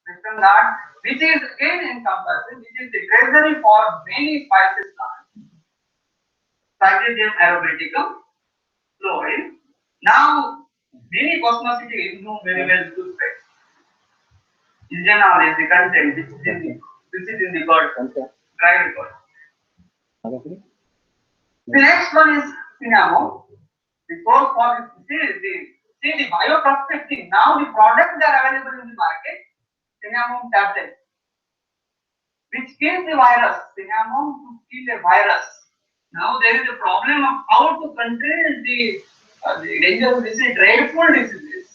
Western Ghats, which is again encompassing, which is the treasury for many spices plants. Pythidium aromaticum, floral. Now, many cosmetics know very well two specs. Vigilant is the content, which is in the bird, dry record. The next one is cinnamon. The source for the bioprospecting. Now the products that are available in the market, cinnamon tablet, which kills the virus. Cinnamon to kill a virus. Now there is a problem of how to control the dangerous disease, dreadful diseases.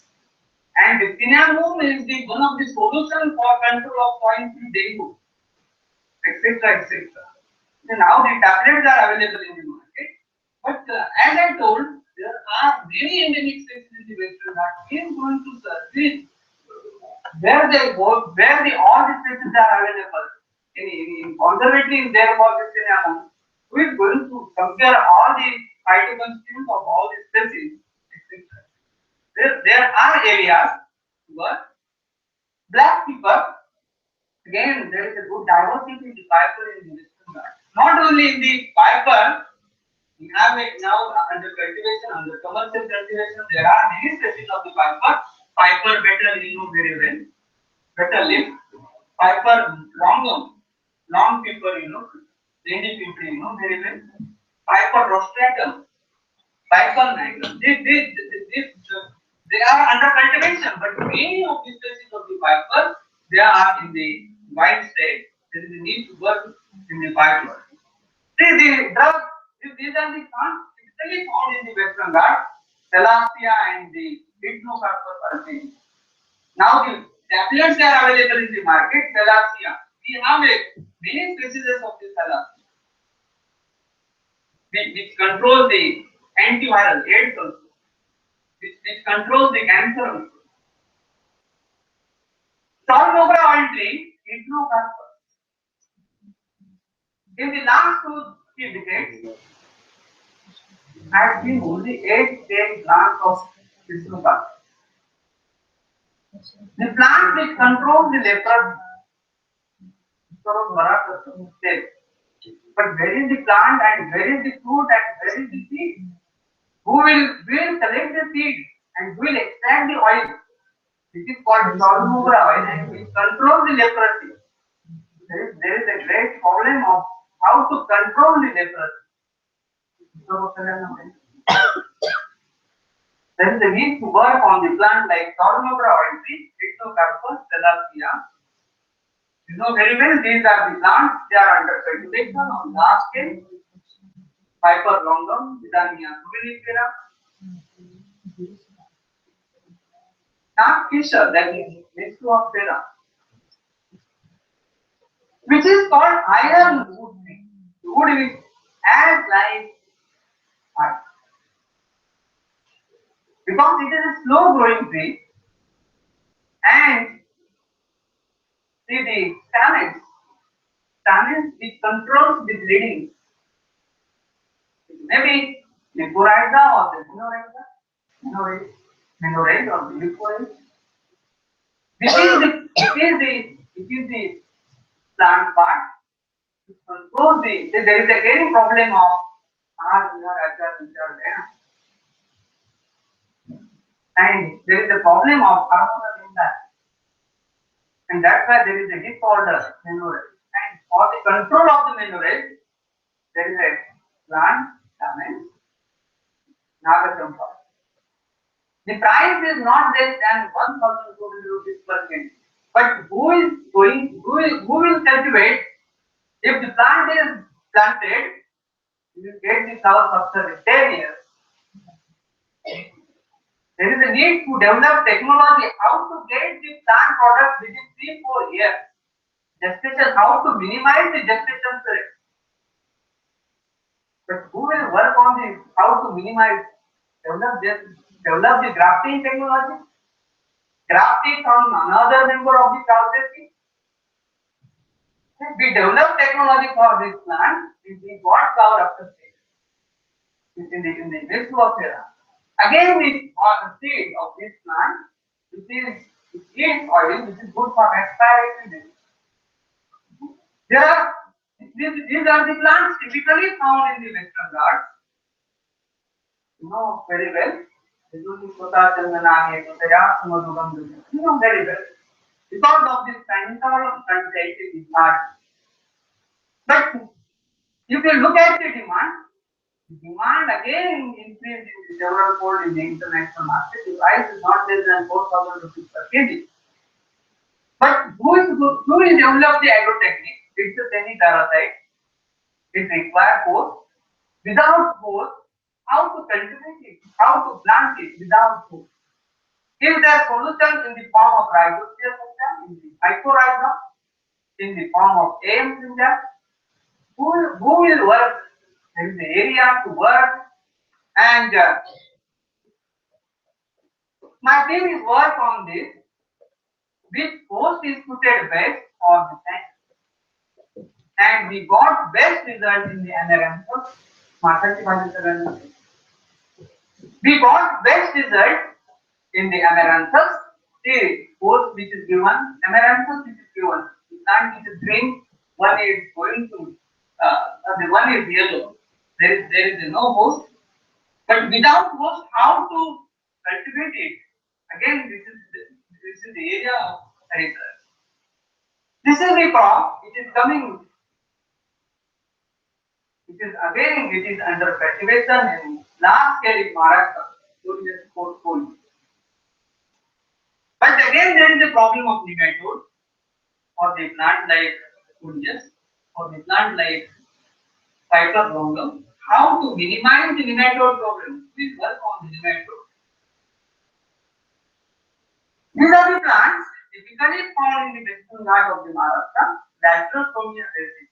And the cinnamon is the one of the solutions for control of swine flu, dengue, etc. etc. So now the tablets are available in the market. But as I told, there are many endemic species in the Western Ghats. We are going to search where they go, where all the species are available. In conservatory, there was the cinnamon. We are going to compare all the phytochemistry of all the species, etc. There are areas where black pepper, again, there is a good diversity in the piper in the Western Ghats. Not only in the piper, we have it now under cultivation, under commercial cultivation. There are many species of the piper. Piper better, you know very well. Better leaf. Piper longum, long pepper, you know. Lady pepper, you know very well. Piper rostratum, piper nigrum. They are under cultivation, but many of the species of the piper, they are in the wild state. There is a need to work in the piper. See the drug. These are the plants typically found in the Western Ghats, Thalassia and the Hypnocarpus alpine. Now the tablets are available in the market, Thalassia. We have many species of the Thalassia, which controls the antiviral AIDS also, which controls the cancer also. Salmogra oil tree, Hypnocarpus. In the last 2-3 decades, has been only 8 plants of Hypnocarpus. The plant which controls the leprosy of Maharashtra state. But where is the plant and where is the fruit and where is the seed? Who will collect the seed and will extract the oil? This is called Salmogra oil and which controls the leprosy. There is a great problem of how to control the leprosy. There is a need to work on the plant like Salmogra oil tree, Hypnocarpus, Thalassia. You know very well, these are the plants, they are under cultivation on large scale. Piper longum, Vidania suminifera. Not Fisher, that is Mesoptera, which is called iron wood tree. Wood is as like iron. Because it is a slow growing tree and see the stamens which controls the bleeding. Maybe Leporiza or the Menorrhagic or the Leporiza. It is the plant part. It controls there is a getting problem of which are there. And there is a problem of hormonal imbalance. And that's why there is a disorder, menorrhage. And for the control of the menorrhage, there is a plant, stamen, Nagasampa. The price is not less than 1,200 rupees per kg. But who will cultivate? If the plant is planted, you will get the flowers after 10 years. There is a need to develop technology how to get the plant product within 3-4 years. Gestation, how to minimize the gestation period. But who will work on how to minimize, develop the grafting technology? Grafting from another member of the process. We develop technology for this plant, we got flower after stage. In the Mesoptera. Again, the seed of this plant, which is It yields oil which is good for respiratory disease. There are these are the plants typically found in the Western Ghats. You know very well. You know very well. Because of this central content is not. But if you look at the demand again increased in several fold in the international market. The price is not less than 4,000 rupees per kg. But who will develop the agrotechnique? It's a semi-parasite. It requires both. Without both, how to cultivate it? How to plant it without both? Is there solution in the form of rhizosphere system, in the mycorrhiza, in the form of AM system? Who will work? There is the area to work, and my team is work on this. Which post is suited best for the science? And we got best result in the amaranthus. We got best result in the amaranthus. The post which is given, amaranthus which is given, the plant which is green, one is going to, the one is yellow. There is no host. But without host, how to cultivate it? Again, this is the area of research. This is the crop which is coming. It is under cultivation in large scale in Maharashtra during this portfolio. But again, there is a problem of nematode for the plant like Kunjas, for the plant like Phytophthora. How to minimize the nematode problem? Please work on the nematode. These are the plants typically found in the western part of the Maharashtra, Laterostomia resin.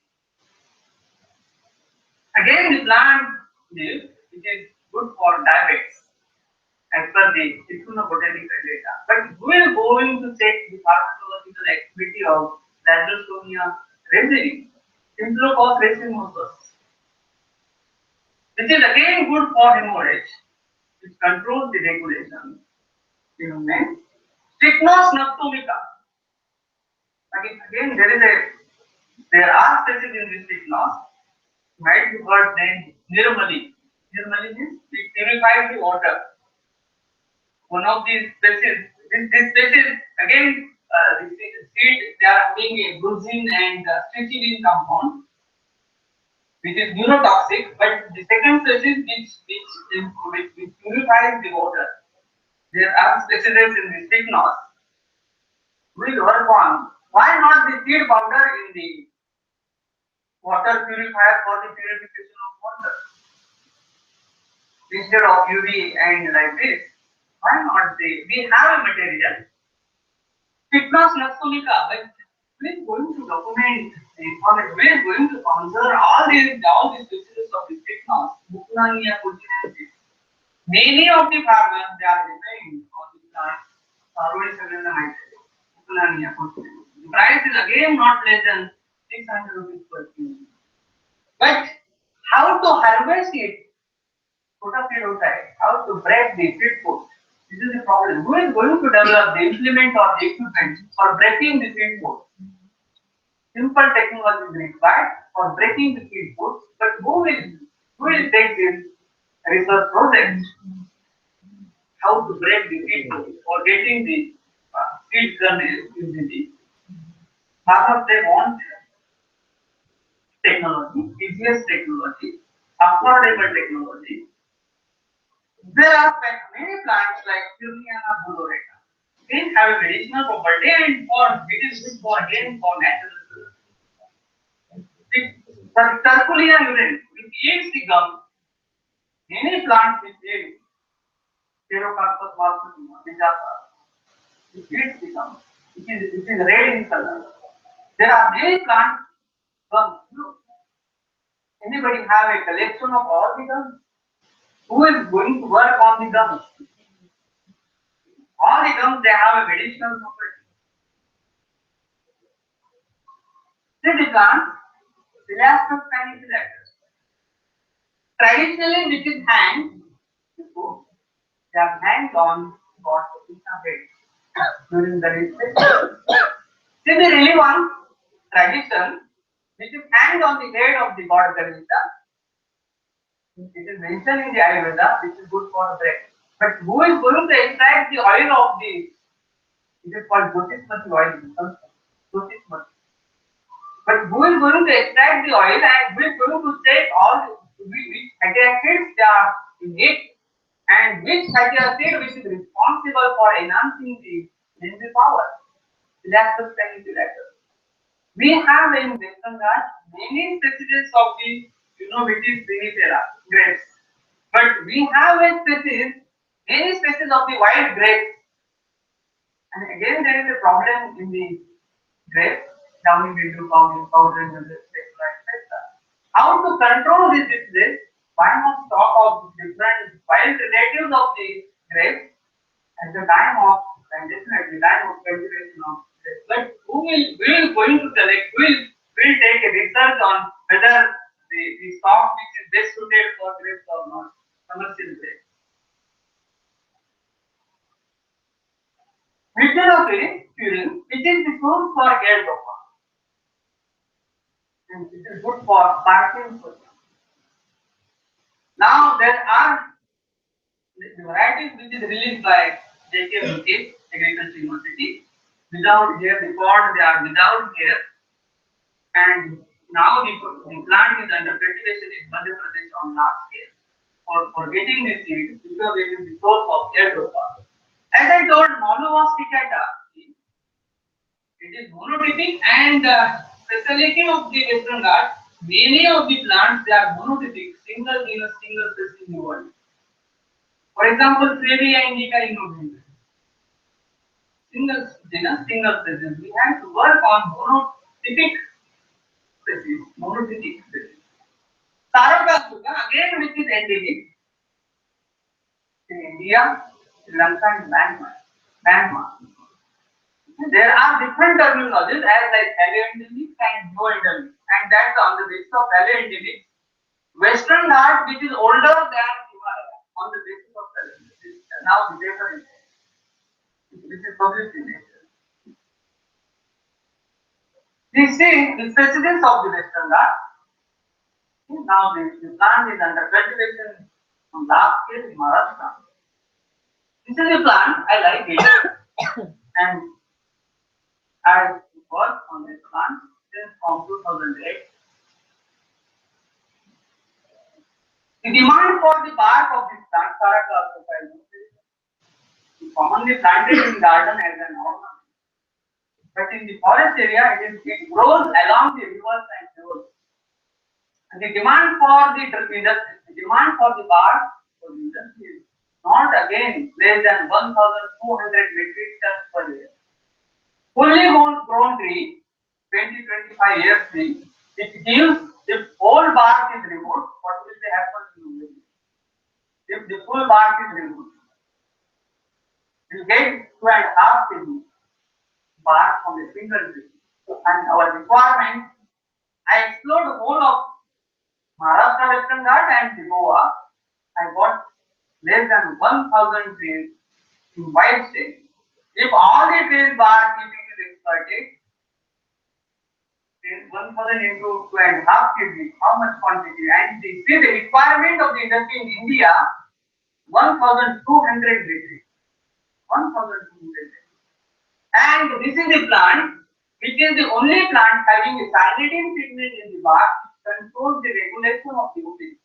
Again, the plant leaf, which is good for diabetes, as per the botanical data. But we are going to check the pharmacological activity of Laterostomia resin, Symplococcus racimosus, which is again good for hemorrhage, which controls the regulation in men. Strychnos noctumica. Again, there are species in this strychnos. Might be heard named Nirmali. Nirmali means it purifies the water. One of these species, this species again, the seed they are having a brucine and strychnine compound, which is neurotoxic. But the second species which purifies the water. There are species in the strychnos. We will work on why not the seed powder in the water purifier for the purification of water instead of UV and like this. Why not we have a material Strychnos noctumica, but we are going to document the information. We are going to consider all these species of the strychnos, Buchnania cultinensis. Many of the farmers they are depending on the plant Buchnania cultinensis. The price is again not less than 600 rupees per kilo. But how to harvest it? How to break the feed post? This is the problem. Who is going to develop the implement or the equipment for breaking the feed post? Simple technology is required for breaking the feed post, but who will take this research project? How to break the feed post or getting the feed kernel in the farmers they want technology, easiest technology, affordable technology. There are many plants like Purniana bulorata. They have a medicinal property and it is good for again for natural. The Terpulia urine, which eats the gum, many plants which eat Pterocarpus marsupium, which eats the gum, it is red in color. There are many plants gum. Anybody have a collection of all the gums? Who is going to work on the gums? All the gums they have a medicinal property. See the plants, Philaster paniculata. Traditionally, which is hanged, they are hanged on got head. during the research. See the relevant tradition which is hanged on the head of the god Ganesha. It is mentioned in the Ayurveda, which is good for bread. But who is going to extract the oil of the? It is called Jyotismati oil. Jyotismati. But who is going to extract the oil and who is going to take all which fatty acids they are in it and which fatty acid which is responsible for enhancing the mental power, relaxers and insulators. We have in Western Ghats many species of the which is vinifera grapes, but we have a species many species of the wild grapes, and again there is a problem in the grapes, downy mildew, powdery mildew, etc. How to control this disease? Why not stock of different wild relatives of the grapes at the time of plantation, at the time of cultivation of grapes? But who will going to select? Will take a research on whether the stock which is best suited for grapes or not, commercial grapes. Purine, which is the source for hair dopamine, and it is good for Parkinson's. Now there are the varieties which is released by J.K. Vikhe, Agriculture University, without hair, record they are without hair, and now the plant is under cultivation in Madhya Pradesh on large scale for getting the seed because it is the source of hair dopamine. As I told, monovos cicada, it is monotypic and speciality of the Western Ghats. Many of the plants they are monotypic, single genus, single species in the world. For example, Pravara indica in November. Single genus, single species. We have to work on monotypic species. Monotypic species. Saragasuga, again which is endemic in India, Sri Lanka and Myanmar. There are different terminologies as like paleoendemic and neoendemic, and that's on the basis of paleoendemic. Western Ghats, which is older than Himalaya, on the basis of paleoendemic. Now the paper is which is published in nature. We see the specimens of the Western Ghats. Now the plant is under cultivation on large scale in Maharashtra. This is a plant, I like it, and I worked on this plant since from 2008. The demand for the bark of this plant, Saraka, is commonly planted in garden as an ornament. But in the forest area, it grows along the rivers and shores. And the demand for the industry, the demand for the bark for the industry is not again less than 1,200 metric tons per year. Fully grown tree, 20-25 years tree, it gives, if whole bark is removed, what will happen to you? If the full bark is removed, you get 2.5 kg bark from a single tree. And our requirement, I explored the whole of Maharashtra Western Ghats and Goa. I got less than 1,000 trees in wild state. If all the trees bark keeping is exploited, then 1,000 into 2.5 kg, how much quantity? And this is the requirement of the industry in India, 1,200 metric. 1,200 metric. And this is the plant which is the only plant having a cyanidin pigment in the bark which controls the regulation of the urine.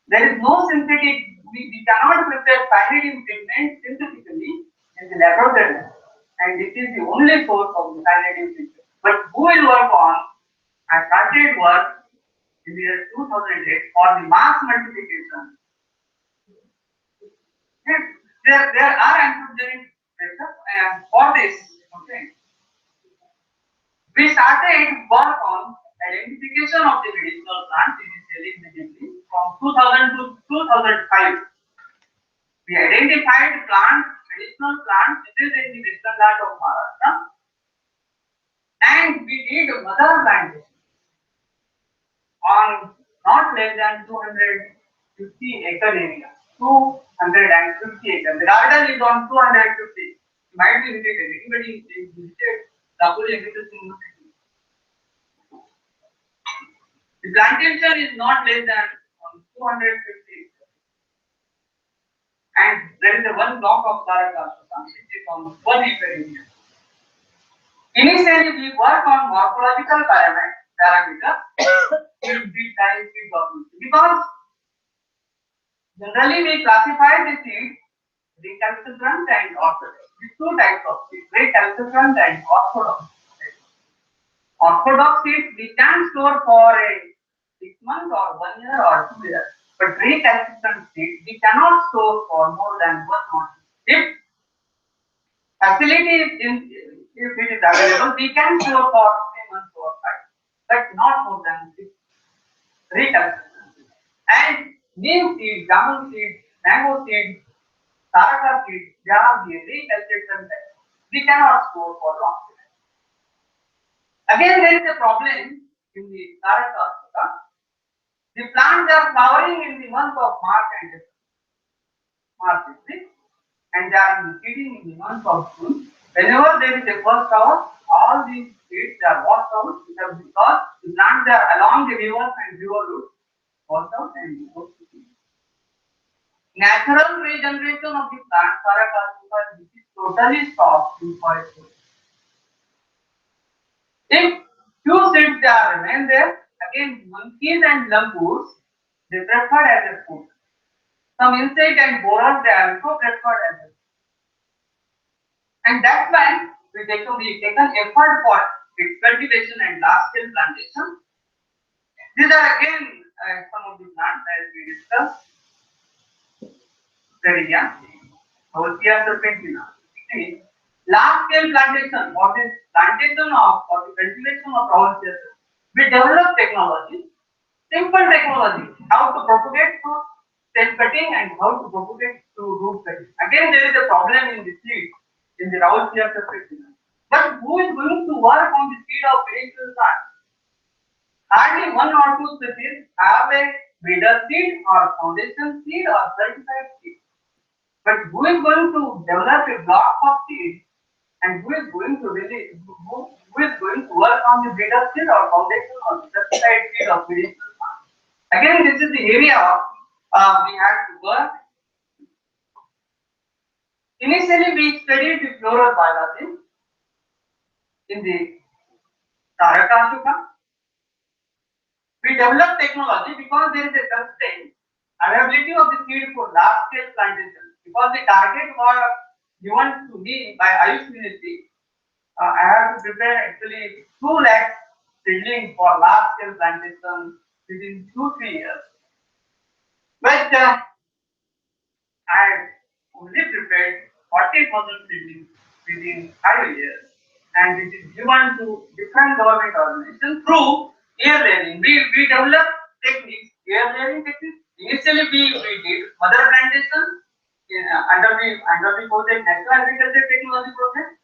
There is no synthetic, we cannot prepare cyanidin pigment synthetically in the laboratory, and this is the only source of the cyanidin pigment. But who will work on? I started work in the year 2008 for the mass multiplication. There are anthropogenic methods for this. Okay. We started work on identification of the medicinal plants initially immediately from 2000 to 2005. We identified plants, medicinal plants, which is in the Western Ghats of Maharashtra, and we did mother plantation on not less than 250-acre area. 250 acres. The garden is on 250. It might be visited. Anybody visited Daboli Agriculture University? The plantation is not less than 250 acres. And there is a one block of Taraka, which is on 1 acre area. Initially, we work on morphological parameters in the time seed document because generally we classify the seed recalcitrant and orthodox. These two types of seeds, recalcitrant and orthodox. Orthodox seeds we can store for a 6 months or 1 year or 2 years, but recalcitrant seeds we cannot store for more than 1 month. If facility is if it is available, we can store for 3 months or 5, but not more than 6. Recalcitrant. And neem seed, jamun seed, mango seed, taraka seed, they are the recalcitrant types. We cannot store for long. Again, there is a problem in the taraka. The plants are flowering in the month of March and April, and they are seeding in the month of June. Whenever there is a first flower, all these seeds are washed out because the plants are along the rivers and river routes, washed out and go to seed. Natural regeneration of the plant, Taraka, is totally stopped in forest. If few seeds are remain there, again monkeys and lamboots, they preferred as a food. Some insect and borers, they are also preferred as a food. And that's why we taken effort for its cultivation and large scale plantation. These are again some of the plants as we discussed. Vidya, Botany, serpentina. Large scale plantation or the plantation of or the cultivation of our children. We develop technology, simple technology, how to propagate through stem cutting and how to propagate through root cutting. Again, there is a problem in the seed, in the route here serpentina. But who is going to work on the seed of medicinal plants? Hardly 1 or 2 species have a breeder seed or foundation seed or certified seed. But who is going to develop a block of seed and who is going to work on the breeder seed or foundation or certified seed of medicinal plants? Again, this is the area we have to work. Initially, we studied the floral biology in the Taraka. We developed technology because there is a constraint availability of the seed for large scale plantation. Because the target was given to me by Ayush Ministry, I have to prepare actually 2 lakh seedlings for large scale plantation within 2-3 years. But I only prepared 40,000 seedlings within 5 years, and it is given to different government organizations through air layering. We developed techniques, air layering techniques. Initially, we did mother plantation under the project National Agriculture Technology Project,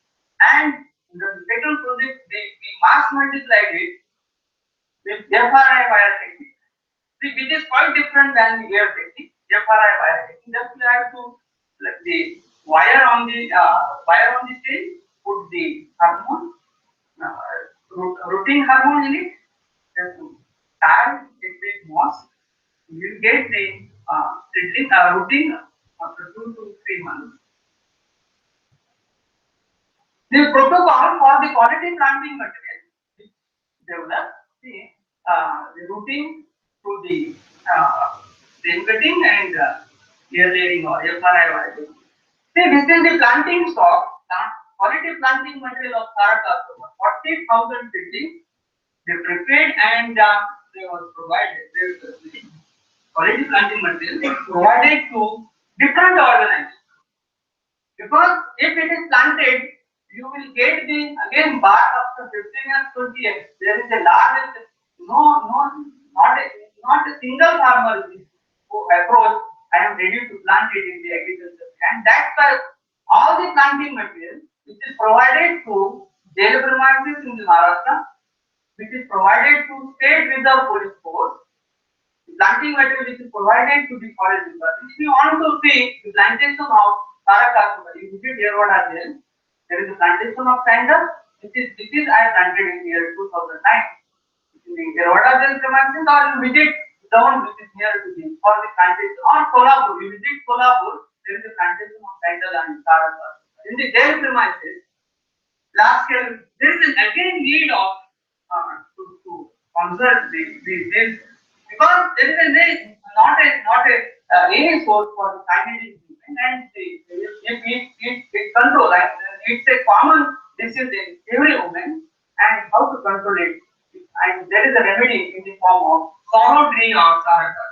and the second project we mass multiplied it with FRI wire technique, which is quite different than the air technique. FRI wire technique. Just we have to let the wire on the stage, put the hormone, rooting hormone in it, just to tie it with moss. You will get the rooting after 2 to 3 months. The protocol for the quality planting material is developed the rooting through the stem cutting and air layering or FRI wire. See, this is the planting stock, quality planting material of Taraka. 40,000 seedlings they prepared and they was provided. Quality planting material provided to different organizations. Because if it is planted, you will get the again bark after 15 years, 20 years. There is a large, not a single farmer who approach, I am ready to plant it in the agriculture. And that's why all the planting material which is provided to jail premises in the Maharashtra, which is provided to state reserve police force, planting material which is provided to the forest people. If you want to see the plantation of Parakas, you visit here what are there is a plantation of sandal, which is I planted in year 2009. In the Pravaranagar premises, or you visit zone which is near to the for the plantation, or Kolhapur, you visit Kolhapur, there is a plantation of sandal and Parakas. In the their premises, last year there is an again need of to conserve this because there is a need, not a any source for the climate improvement, and if it control, like, it's a common disease in every woman, and how to control it, and there is a remedy in the form of sorrow tree or saraka.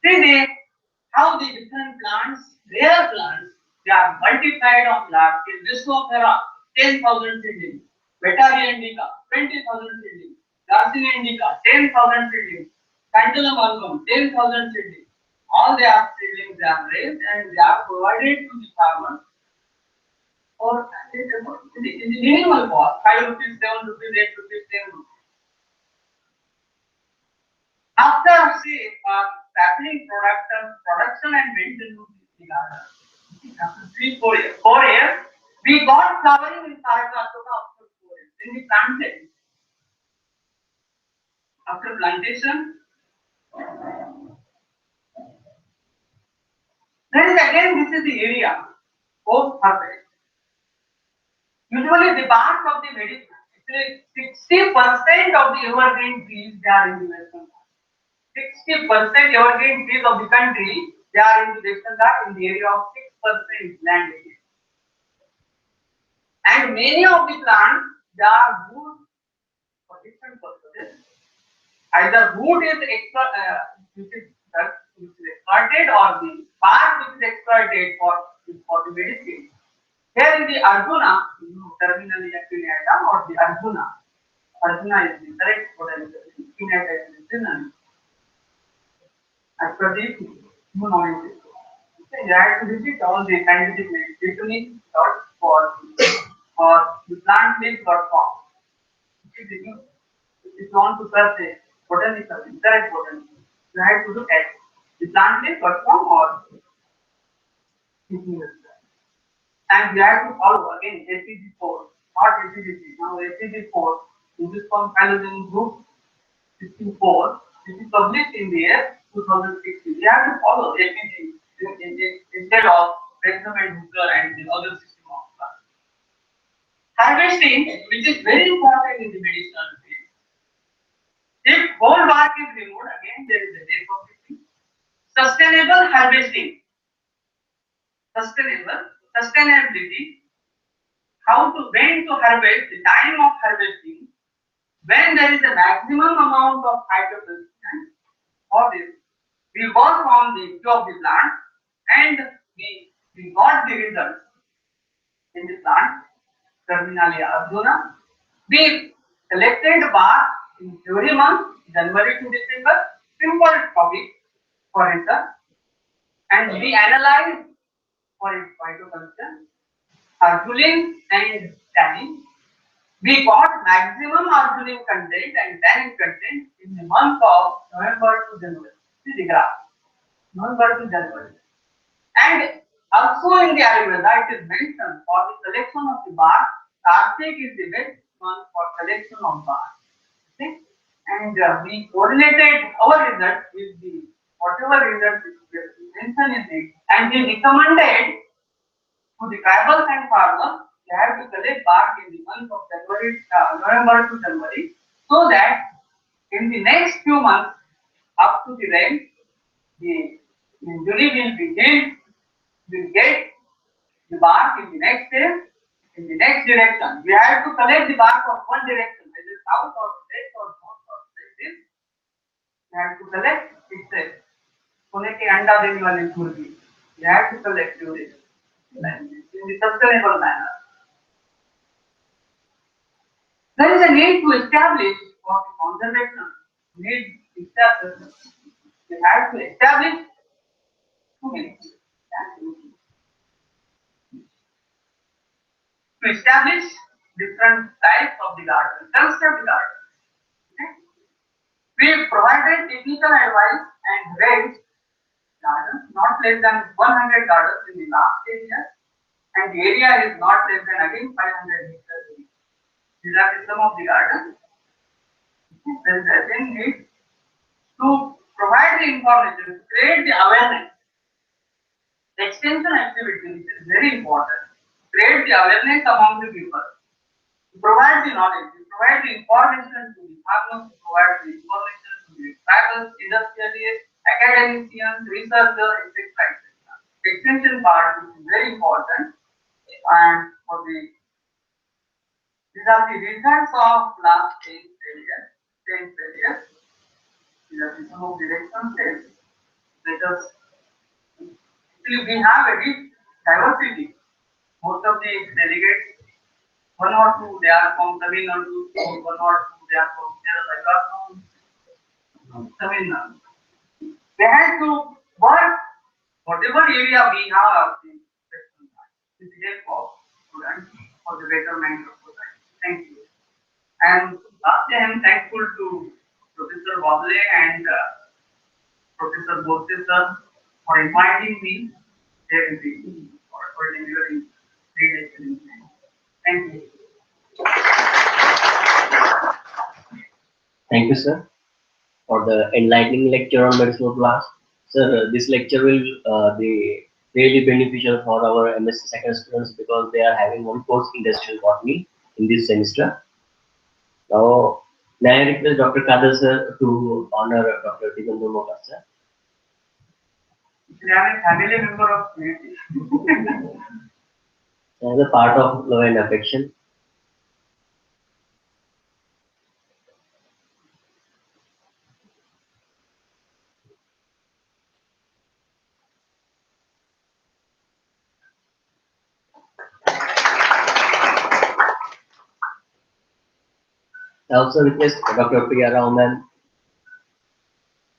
See how the different plants, rare plants, they are multiplied on large scale. Viscofera, 10,000 seedlings. Betaria indica, 20,000 seedlings. Garcinia indica, 10,000 seedlings. Pendulum album, 10,000 seedlings. All they are seedlings they are raised and they are provided to the farmers for in the minimal cost, 5 rupees, 7 rupees, 8 rupees, 10 rupees. After say production and maintenance of the garden, after 4 years, we got flowering in Sarakatoka after 4 years. Then we planted. After plantation, then again this is the area post harvest. Usually the bark of the medicine, actually 60% of the evergreen trees they are in the western part. 60% evergreen trees of the country they are in the western part in the area of 6% land area. And many of the plants they are used for different purposes. Either root is exploited or the bark which is exploited for the medicine. Here in the Arjuna, terminally actinata or the Arjuna. Arjuna is the correct botanical name. Actinata is the synonym. As per the knowledge. You have to visit all the scientific names for the plant leaf.com. If you want to search a botanical, correct botanical, you have to look at the plant leaf.com or and we have to follow again APG4, not APG3. Now APG4 in this one halogen group 64, which is published in the year 2016. We have to follow APG instead of Bentham and Hooker and the other system of plants. Harvesting, which is very important in the medicinal field. If whole bark is removed, again there is a death of the tree. Sustainable harvesting. Sustainability, when to harvest, the time of harvesting, when there is a maximum amount of phytoplankton for this, we work on the few of the plant and we got the results in the plant, Terminalia Arjuna. We collected bark in every month, January to December, simple topic for research, and we analyze for its phytoplankton, arginine and tannin. We got maximum arginine content and tannin content in the month of November to January. This is the graph. November to January. And also in the Ayurveda, it is mentioned for the collection of the bark, Kartik is the best month for collection of bark. Okay? And we coordinated our results with the whatever results mentioned in it, and we recommended to the tribals and farmers, they have to collect bark in the month of November to January, so that in the next few months, up to the rain, the injury will be healed, will get the bark in the next day, in the next direction. We have to collect the bark of one direction, either south or west or north or like this. We have to collect, it's a सोने के अंडा देने वाली मुर्गी. We have to collect during in the sustainable manner. There is a need to establish for the conservation. We have to establish two things. To establish different types of the garden, construct the garden. Okay? We provided technical advice and raised gardens, not less than 100 gardens in the last 10 years, and the area is not less than again 500 hectares. These are some of the gardens. There is again need to provide the information, create the awareness. Extension activity is very important. Create the awareness among the people. Provide the knowledge, provide the information to the farmers, provide the information to the tribals, industrialists, academicians, researchers, etc. Extension part is very important, and for the these are the results of last 10 years. These are the some of the responses. Let us see, we have a rich diversity. Most of the delegates, one or two, they are from Tamil Nadu, one or two, they are from Kerala, from Tamil Nadu. They had to work whatever area we have in Western side with the help of students for the betterment of society. Thank you. And lastly, I am thankful to Professor Bable and Professor Bose sir for inviting me there in the for delivering 3 days training. Thank you. Thank you, sir, for the enlightening lecture on medicinal plants. Sir, this lecture will be really beneficial for our MSc second students because they are having one course industrial botany in this semester. Now, may I request Dr. Kadir sir to honor Dr. Vithalrao sir? I am a family member of community. As a part of love and affection. I also request Dr. Pravara ma'am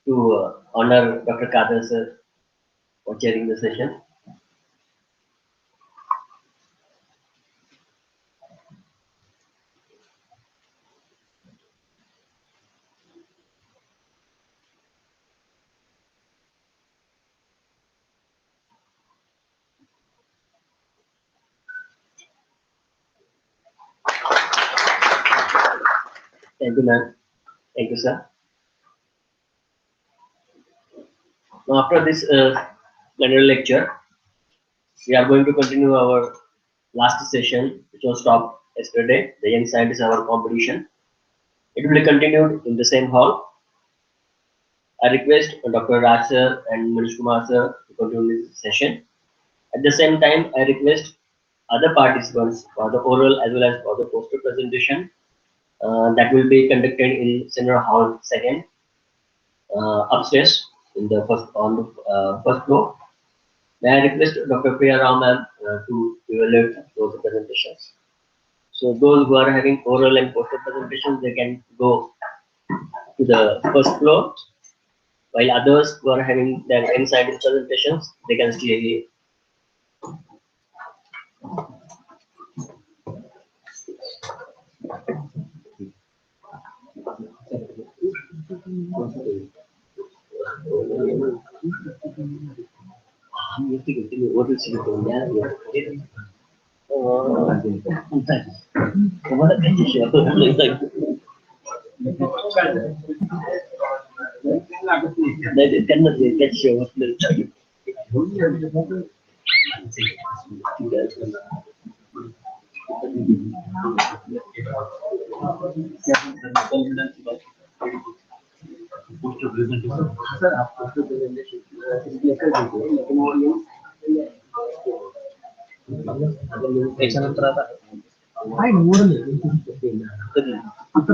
to honor Dr. Kadir sir for chairing the session. Thank you, ma'am. Thank you, sir. Now, after this plenary lecture, we are going to continue our last session, which was stopped yesterday, the Young Scientist Hour competition. It will be continued in the same hall. I request Dr. Raj sir and Manish Kumar sir to continue this session. At the same time, I request other participants for the oral as well as for the poster presentation that will be conducted in Senior Hall second upstairs in the first on the first floor. May I request Dr. Priya Ram to evaluate those presentations. So those who are having oral and poster presentations, they can go to the first floor, while others who are having their inside presentations, they can stay here. याच्यानंतर आता काय निवडलं आता